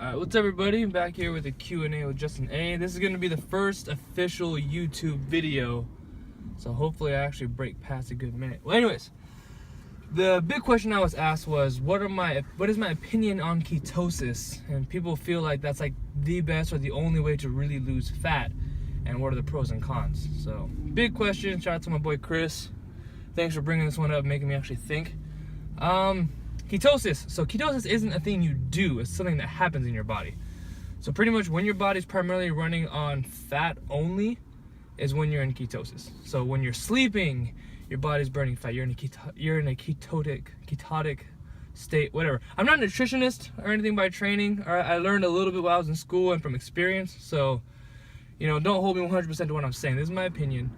Alright, what's up everybody? I'm back here with a Q&A with Justin A. This is going to be the first official YouTube video, so hopefully I actually break past a good minute. Well, anyways, the big question I was asked was, what is my opinion on ketosis? And people feel like that's like the best or the only way to really lose fat, and what are the pros and cons? So, big question. Shout out to my boy Chris. Thanks for bringing this one up, making me actually think. Ketosis. So ketosis isn't a thing you do, it's something that happens in your body. So pretty much when your body's primarily running on fat only is when you're in ketosis. So when you're sleeping, your body's burning fat. You're in a ketotic state, whatever. I'm not a nutritionist or anything by training. I learned a little bit while I was in school and from experience. So, don't hold me 100% to what I'm saying. This is my opinion.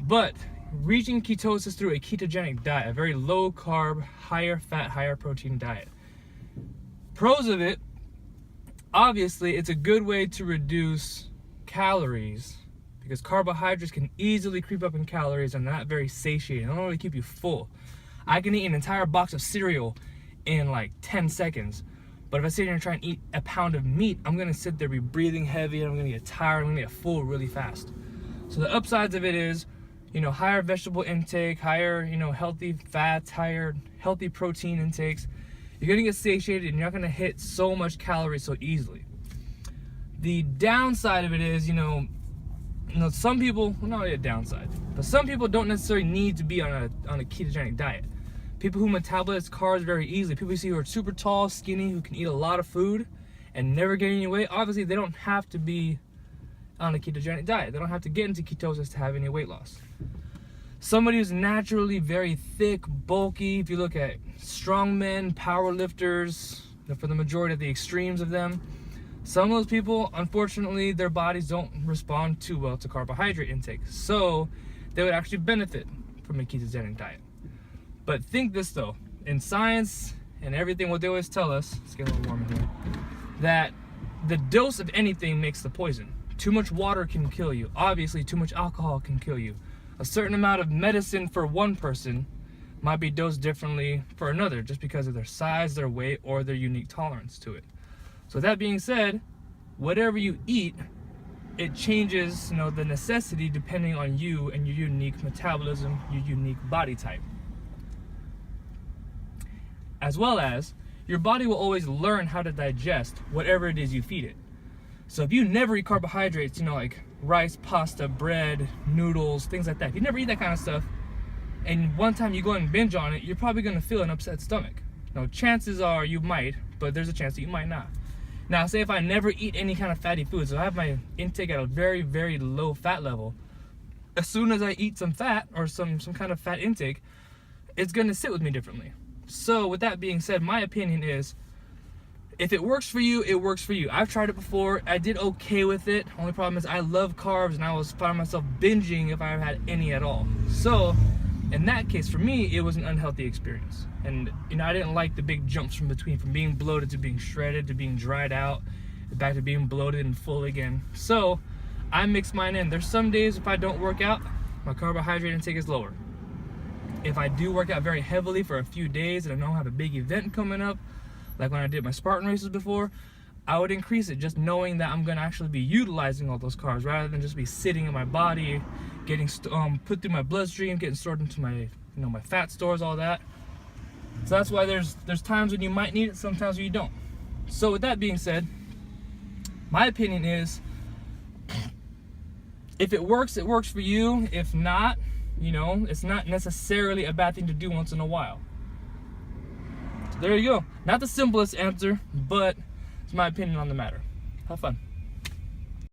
But reaching ketosis through a ketogenic diet, a very low carb, higher fat, higher protein diet. Pros of it, obviously it's a good way to reduce calories because carbohydrates can easily creep up in calories and they're not very satiating. They don't really keep you full. I can eat an entire box of cereal in like 10 seconds, but if I sit here and try and eat a pound of meat, I'm gonna sit there, be breathing heavy, and I'm gonna get tired, I'm gonna get full really fast. So the upsides of it is, higher vegetable intake, higher, healthy fats, higher healthy protein intakes. You're gonna get satiated and you're not gonna hit so much calories so easily. The downside of it is, some people, well, not really a downside, but some people don't necessarily need to be on a ketogenic diet. People who metabolize carbs very easily, people you see who are super tall, skinny, who can eat a lot of food and never gain any weight, obviously they don't have to be on a ketogenic diet. They don't have to get into ketosis to have any weight loss. Somebody who's naturally very thick, bulky, if you look at strong men, power lifters, for the majority of the extremes of them, some of those people, unfortunately, their bodies don't respond too well to carbohydrate intake. So they would actually benefit from a ketogenic diet. But think this though, in science and everything, what they always tell us, let's get a little warm in here, that the dose of anything makes the poison. Too much water can kill you. Obviously, too much alcohol can kill you. A certain amount of medicine for one person might be dosed differently for another just because of their size, their weight, or their unique tolerance to it. So that being said, whatever you eat, it changes, the necessity depending on you and your unique metabolism, your unique body type. As well as, your body will always learn how to digest whatever it is you feed it. So if you never eat carbohydrates, like rice, pasta, bread, noodles, things like that, if you never eat that kind of stuff, and one time you go and binge on it, you're probably going to feel an upset stomach. Now, chances are you might, but there's a chance that you might not. Now, say if I never eat any kind of fatty foods, so I have my intake at a very, very low fat level, as soon as I eat some fat or some kind of fat intake, it's going to sit with me differently. So with that being said, my opinion is, if it works for you, it works for you. I've tried it before. I did okay with it. Only problem is I love carbs and I was finding myself binging if I had any at all. So in that case, for me, it was an unhealthy experience. And I didn't like the big jumps from being bloated to being shredded to being dried out, back to being bloated and full again. So I mix mine in. There's some days if I don't work out, my carbohydrate intake is lower. If I do work out very heavily for a few days and I know I have a big event coming up, like when I did my Spartan races before, I would increase it just knowing that I'm going to actually be utilizing all those carbs rather than just be sitting in my body, getting put through my bloodstream, getting stored into my my fat stores, all that. So that's why there's times when you might need it, sometimes when you don't. So with that being said, my opinion is, if it works for you. If not, it's not necessarily a bad thing to do once in a while. There you go. Not the simplest answer, but it's my opinion on the matter. Have fun.